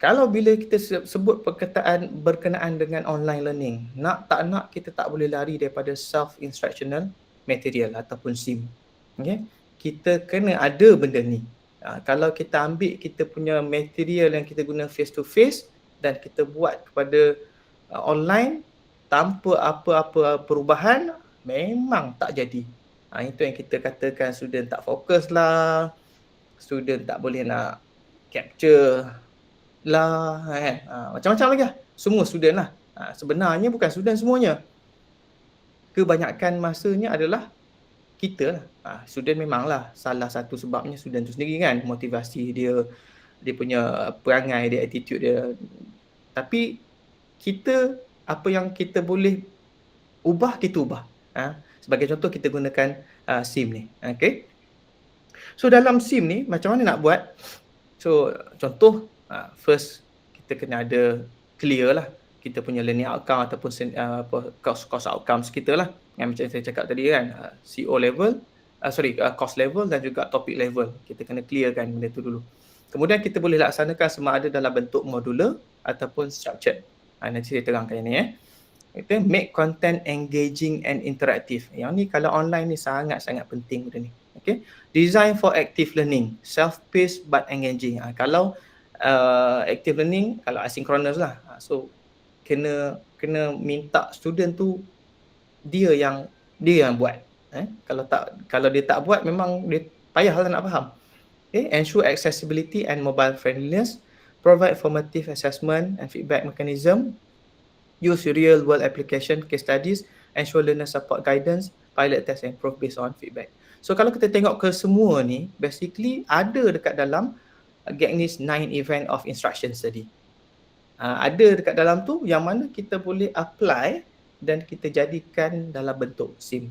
Kalau bila kita sebut perkataan berkenaan dengan online learning, nak tak nak kita tak boleh lari daripada self-instructional material ataupun SIM. Okay? Kita kena ada benda ni. Kalau kita ambil kita punya material yang kita guna face to face dan kita buat kepada online tanpa apa-apa perubahan, memang tak jadi. Itu yang kita katakan student tak fokus lah, student tak boleh nak capture lah, kan? Macam-macam lagi lah. Semua student lah. Sebenarnya bukan student semuanya. Kebanyakan masanya adalah kita lah. Student memanglah salah satu sebabnya student tu sendiri kan, motivasi dia, dia punya perangai dia, attitude dia. Tapi kita, apa yang kita boleh ubah, kita ubah. Sebagai contoh kita gunakan SIM ni. Okay. So dalam SIM ni macam mana nak buat? So contoh, first kita kena ada clear lah kita punya learning outcome ataupun course outcomes kita lah, yang macam saya cakap tadi kan, CO level, course level dan juga topic level. Kita kena clearkan benda tu dulu. Kemudian kita boleh laksanakan sama ada dalam bentuk modular ataupun structured. Nanti saya terangkan yang ni. Kita make content engaging and interactive. Yang ni kalau online ni sangat-sangat penting benda ni. Okay. Design for active learning, self-paced but engaging. Kalau active learning, kalau asynchronous lah. So kena minta student tu dia yang buat. Kalau dia tak buat, memang dia payahlah nak faham. Okay. Ensure accessibility and mobile friendliness, provide formative assessment and feedback mechanism, use real world application, case studies, ensure learner support guidance, pilot test and improve based on feedback. So kalau kita tengok ke semua ni, basically ada dekat dalam Gagnis 9 event of instructions tadi. Ada dekat dalam tu yang mana kita boleh apply dan kita jadikan dalam bentuk SIM.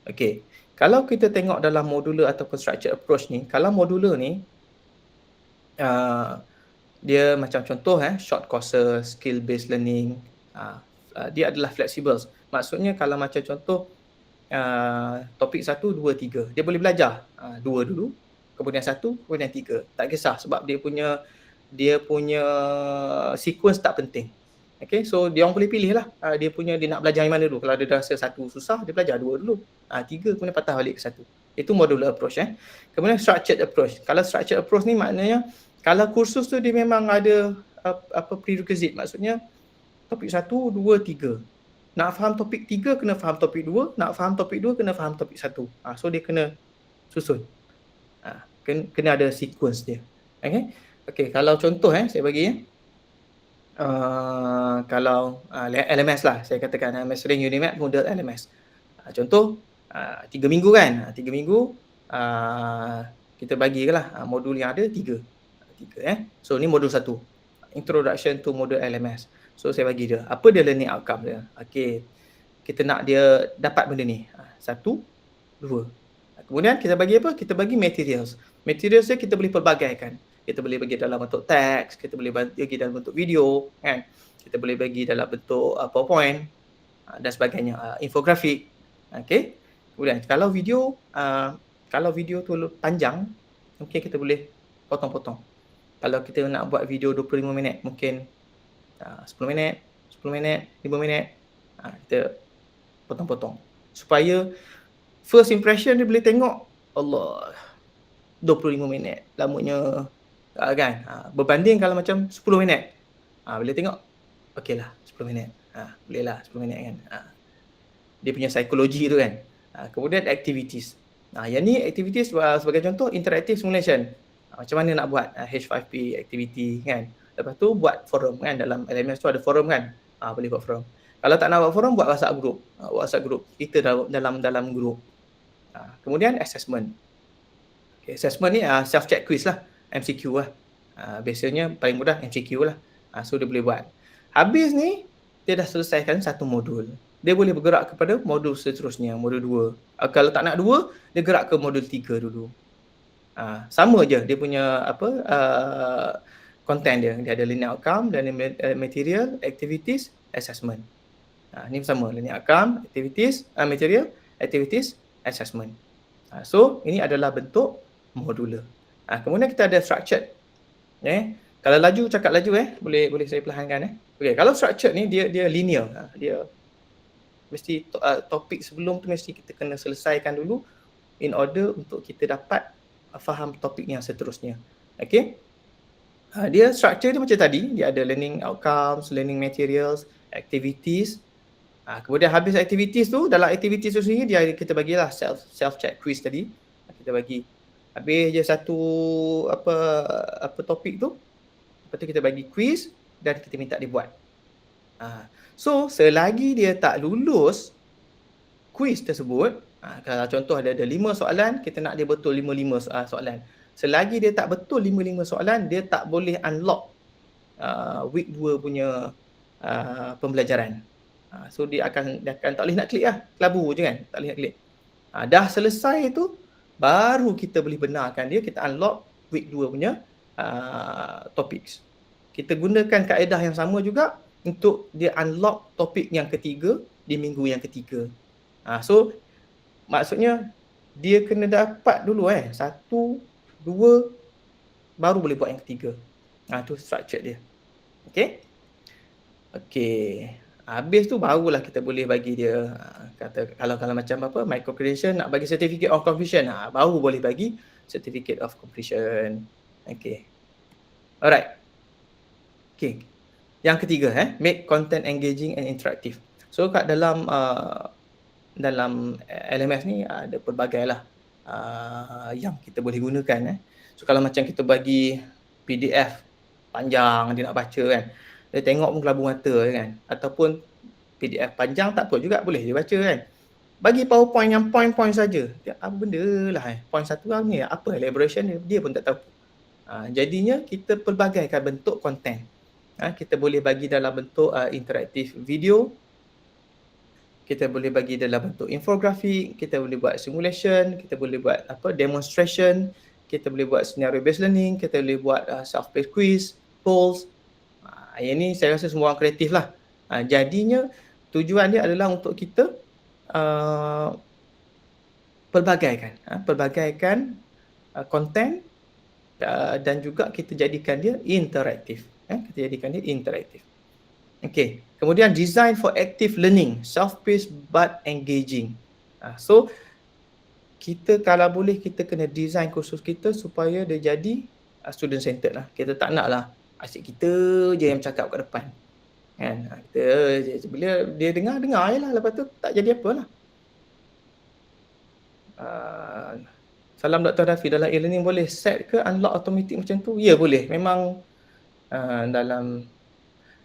Okay. Kalau kita tengok dalam modular ataupun structured approach ni, kalau modular ni, dia macam contoh short courses, skill based learning, dia adalah flexible. Maksudnya kalau macam contoh topik 1, 2, 3, dia boleh belajar 2 dulu, kemudian 1, kemudian 3. Tak kisah sebab dia punya sequence tak penting. Okay, so dia orang boleh pilih lah dia nak belajar yang mana dulu. Kalau dia rasa 1 susah, dia belajar 2 dulu, 3 kemudian patah balik ke 1. Itu modular approach. Kemudian structured approach. Kalau structured approach ni maknanya kalau kursus tu dia memang ada prerequisite, maksudnya topik 1, 2, 3. Nak faham topik 3 kena faham topik 2, nak faham topik 2 kena faham topik 1. So dia kena susun. Kena ada sequence dia. Okay, kalau contoh saya bagi kalau LMS lah, saya katakan Mastering Unimat model LMS. Contoh 3 minggu kan, 3 minggu kita bagilah modul yang ada 3. So ni modul 1, Introduction to Model LMS. So saya bagi dia, apa dia learning outcome dia. Okay, kita nak dia dapat benda ni, 1, 2. Kemudian kita bagi apa? Kita bagi materials. Materials dia kita boleh pelbagaikan. Kita boleh bagi dalam bentuk teks, kita boleh bagi dalam bentuk video, kan? Kita boleh bagi dalam bentuk PowerPoint dan sebagainya, infografik. Okay. Kemudian kalau video tu panjang, mungkin kita boleh potong-potong. Kalau kita nak buat video 25 minit, mungkin 10 minit, 5 minit, kita potong-potong. Supaya first impression dia boleh tengok, Allah, 25 minit lamanya, kan? Berbanding kalau macam 10 minit, boleh tengok, okey lah 10 minit, boleh lah 10 minit kan. Dia punya psikologi tu kan. Kemudian activities. Yang ni activities sebagai contoh interactive simulation. Macam mana nak buat H5P activity kan. Lepas tu buat forum kan, dalam LMS tu ada forum kan. Boleh buat forum. Kalau tak nak buat forum, buat WhatsApp group. WhatsApp group kita dalam group. Kemudian assessment. Okay, assessment ni self-check quiz lah, MCQ lah. Biasanya paling mudah MCQ lah. So dia boleh buat. Habis ni, dia dah selesaikan satu modul. Dia boleh bergerak kepada modul seterusnya, modul 2. Kalau tak nak 2, dia gerak ke modul 3 dulu. Sama je dia punya content dia. Dia ada learning outcome dan material, activities, assessment. Ni sama, learning outcome, activities, material, activities, assessment. So ini adalah bentuk modular. Kemudian kita ada structured. Kalau laju, cakap laju boleh boleh saya perlahankan Okey, kalau structured ni dia linear. Dia mesti topik sebelum tu mesti kita kena selesaikan dulu in order untuk kita dapat faham topik yang seterusnya. Okey? Dia structure dia macam tadi, dia ada learning outcomes, learning materials, activities. Kemudian habis activities tu, dalam activities tu sendiri kita bagilah self check quiz tadi. Kita bagi habis je satu apa apa topik tu, lepas tu kita bagi quiz dan kita minta dia buat. So selagi dia tak lulus quiz tersebut, kalau contoh ada 5 soalan, kita nak dia betul 5 soalan. Selagi dia tak betul 5 soalan, dia tak boleh unlock week 2 punya pembelajaran. So dia akan tak boleh nak klik kelabu je kan, tak boleh nak klik. Dah selesai tu, baru kita boleh benarkan dia, kita unlock week 2 punya topics. Kita gunakan kaedah yang sama juga untuk dia unlock topik yang ketiga di minggu yang ketiga. So maksudnya dia kena dapat dulu 1, 2 baru boleh buat yang ketiga. Tu structure dia. Okey. Habis tu barulah kita boleh bagi dia kata kalau macam apa micro credential nak bagi certificate of completion, baru boleh bagi certificate of completion. Okey. Alright. Okey. Yang ketiga make content engaging and interactive. So kat dalam LMS ni ada pelbagai lah yang kita boleh gunakan So kalau macam kita bagi PDF panjang dia nak baca kan, dia tengok pun kelabu mata kan, ataupun PDF panjang tak apa juga boleh dia baca kan. Bagi PowerPoint yang point-point saja, apa benda lah point satu ni apa elaboration dia pun tak tahu. Jadinya kita pelbagaikan bentuk konten. Kita boleh bagi dalam bentuk interaktif video, kita boleh bagi dalam bentuk infografik, kita boleh buat simulation, kita boleh buat demonstration, kita boleh buat scenario based learning, kita boleh buat self-paced quiz, polls. Yang ni saya rasa semua orang kreatif lah. Jadinya tujuan dia adalah untuk kita pelbagaikan konten dan juga kita jadikan dia interaktif. Okay. Kemudian design for active learning, self-paced but engaging. So kita kalau boleh kita kena design kursus kita supaya dia jadi student centered lah. Kita tak nak lah asyik kita je yang cakap kat depan. Kan? Bila dia dengar je lah, lepas tu tak jadi apa lah. Salam Dr. Rafi, dalam e-learning boleh set ke unlock automatic macam tu? Ya boleh, memang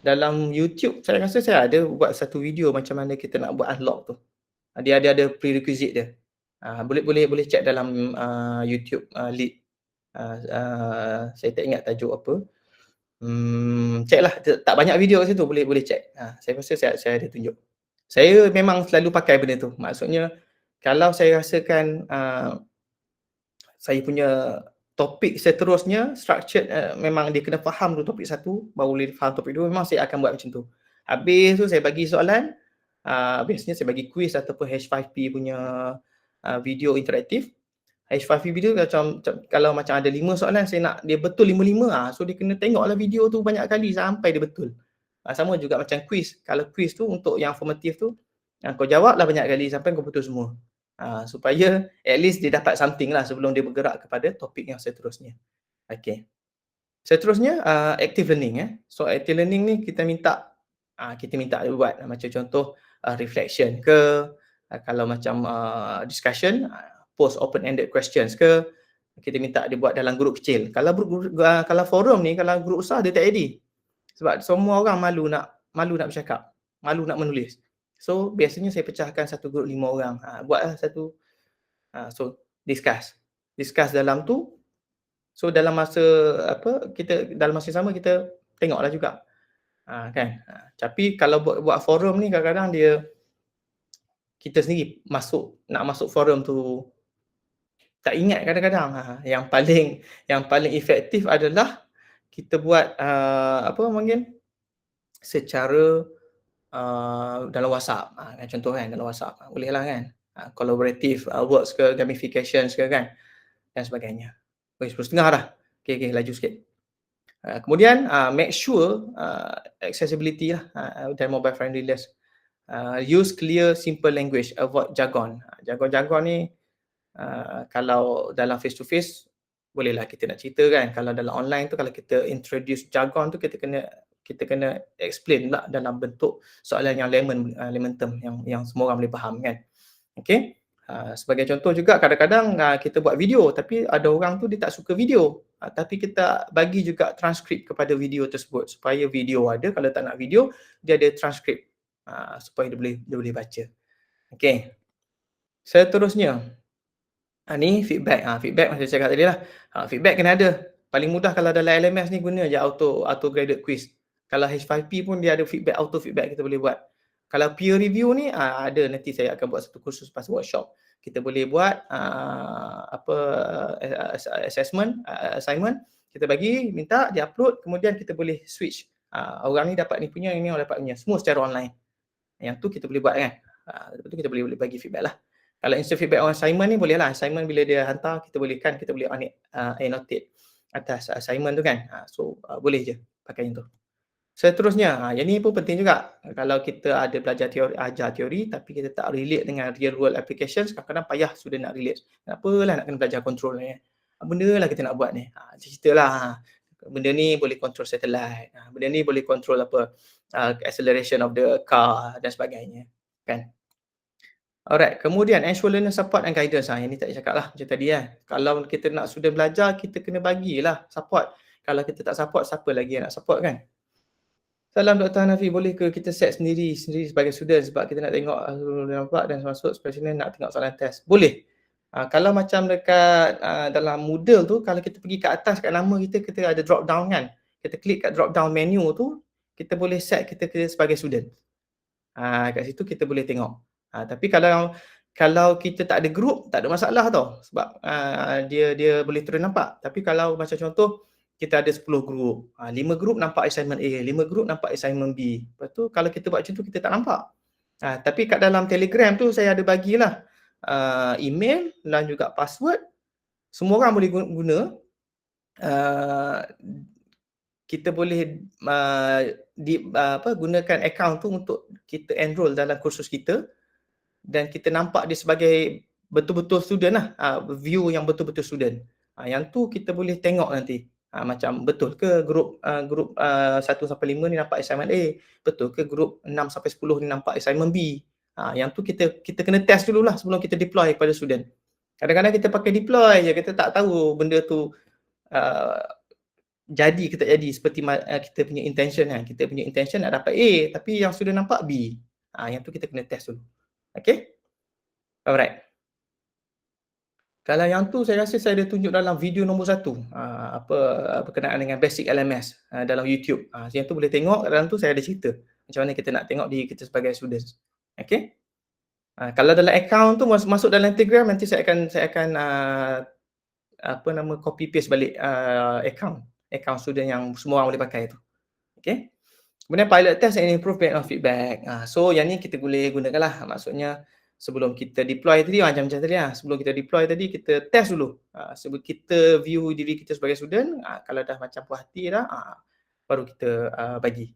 dalam YouTube saya rasa saya ada buat satu video macam mana kita nak buat unlock tu. Dia ada prerequisite dia. Boleh check dalam YouTube lead. Saya tak ingat tajuk apa. Check lah, tak banyak video kat situ, boleh check. Saya rasa saya ada tunjuk. Saya memang selalu pakai benda tu. Maksudnya kalau saya rasakan saya punya topik seterusnya structured, memang dia kena faham dulu topik satu, baru boleh faham topik dua, memang saya akan buat macam tu. Habis tu saya bagi soalan, biasanya saya bagi quiz ataupun H5P punya video interaktif. H5P video kalau macam ada 5 soalan, saya nak dia betul 5-5, so dia kena tengoklah video tu banyak kali sampai dia betul. Sama juga macam quiz, kalau quiz tu untuk yang formative tu, kau jawablah banyak kali sampai kau betul semua. Supaya at least dia dapat something lah sebelum dia bergerak kepada topik yang seterusnya. Okay. Seterusnya active learning. So active learning ni kita minta dia buat macam contoh reflection ke, kalau macam discussion, post open-ended questions ke, kita minta dia buat dalam grup kecil. Kalau forum ni, kalau grup besar dia tak jadi. Sebab semua orang malu nak bercakap, malu nak menulis. So biasanya saya pecahkan satu grup 5 orang. Buatlah satu so discuss dalam tu. So dalam masa dalam masa sama kita tengoklah juga. Kan. Tapi kalau buat forum ni kadang-kadang dia kita sendiri nak masuk forum tu tak ingat kadang-kadang. Yang paling efektif adalah kita buat secara dalam WhatsApp. Contoh kan dalam WhatsApp. Bolehlah kan. Collaborative works ke, gamifications ke kan, dan sebagainya. 10.30 dah. Okay, laju sikit. Kemudian make sure accessibility lah dan mobile friendliness. Use clear, simple language, avoid jargon. Jargon-jargon ni kalau dalam face to face bolehlah kita nak cerita kan. Kalau dalam online tu kalau kita introduce jargon tu kita kena explain pula dalam bentuk soalan yang layman term yang semua orang boleh faham kan. Okey. Sebagai contoh juga kadang-kadang kita buat video tapi ada orang tu dia tak suka video. Tapi kita bagi juga transkrip kepada video tersebut supaya video ada, kalau tak nak video dia ada transkrip supaya dia boleh baca. Okey. Seterusnya, ni feedback. Feedback macam saya cakap tadi lah. Feedback kena ada. Paling mudah kalau dalam LMS ni guna je auto graded quiz. Kalau H5P pun dia ada feedback, auto feedback kita boleh buat. Kalau peer review ni ada, nanti saya akan buat satu kursus pasal workshop. Kita boleh buat assessment, assignment. Kita bagi, minta, dia upload, kemudian kita boleh switch. Orang ni dapat ni punya, ini orang dapat punya. Semua secara online. Yang tu kita boleh buat kan. Lepas tu kita boleh bagi feedback lah. Kalau instant feedback on assignment ni boleh lah. Assignment bila dia hantar, kita boleh annotate atas assignment tu kan. So boleh je pakai yang tu. Seterusnya, yang ni pun penting juga. Kalau kita ada belajar teori, ajar teori tapi kita tak relate dengan real world applications, kadang-kadang payah sudah nak relate. Kenapalah nak kena belajar control ni. Benda lah kita nak buat ni. Ceritalah. Benda ni boleh control satellite. Benda ni boleh control acceleration of the car dan sebagainya. Kan? Alright, kemudian ensure learner support and guidance. Yang ni tak cakap lah macam tadi kan. Kalau kita nak student belajar, kita kena bagilah support. Kalau kita tak support, siapa lagi yang nak support kan? Salam Dr. Hanafi, boleh ke kita set sendiri sebagai student sebab kita nak tengok nampak dan masuk especially nak tengok soalan test. Boleh. Kalau macam dekat dalam Moodle tu, kalau kita pergi kat atas kat nama kita ada drop down kan. Kita klik kat drop down menu tu, kita boleh set kita sebagai student. Kat situ kita boleh tengok. Tapi kalau kita tak ada group, tak ada masalah tau. Sebab dia boleh terus nampak. Tapi kalau macam contoh, kita ada 10 group. 5 group nampak assignment A, 5 group nampak assignment B. Lepas tu kalau kita buat macam tu, kita tak nampak. Tapi kat dalam Telegram tu saya ada bagilah email dan juga password. Semua orang boleh guna. Kita boleh gunakan account tu untuk kita enroll dalam kursus kita dan kita nampak dia sebagai betul-betul student lah, view yang betul-betul student. Yang tu kita boleh tengok nanti. Macam betul ke grup 1 sampai 5 ni nampak assignment A, betul ke grup 6 sampai 10 ni nampak assignment B. Yang tu kita kena test dululah sebelum kita deploy kepada student. Kadang-kadang kita pakai deploy je, kita tak tahu benda tu jadi ke tak jadi seperti kita punya intention kan. Kita punya intention nak dapat A tapi yang student nampak B. Yang tu kita kena test dulu. Okay? Alright. Kalau yang tu saya rasa saya ada tunjuk dalam video nombor 1 berkenaan dengan basic LMS dalam YouTube. Yang tu boleh tengok dalam tu saya ada cerita macam mana kita nak tengok diri kita sebagai students. Okay? Kalau dalam account tu masuk dalam Telegram nanti saya akan copy paste balik account student yang semua orang boleh pakai tu. Okay? Kemudian pilot test and improvement of feedback. So yang ni kita boleh gunakan lah. Maksudnya sebelum kita deploy tadi macam tadi lah. Sebelum kita deploy tadi kita test dulu. Sebelum kita view diri kita sebagai student, kalau dah macam puas hati dah, baru kita bagi.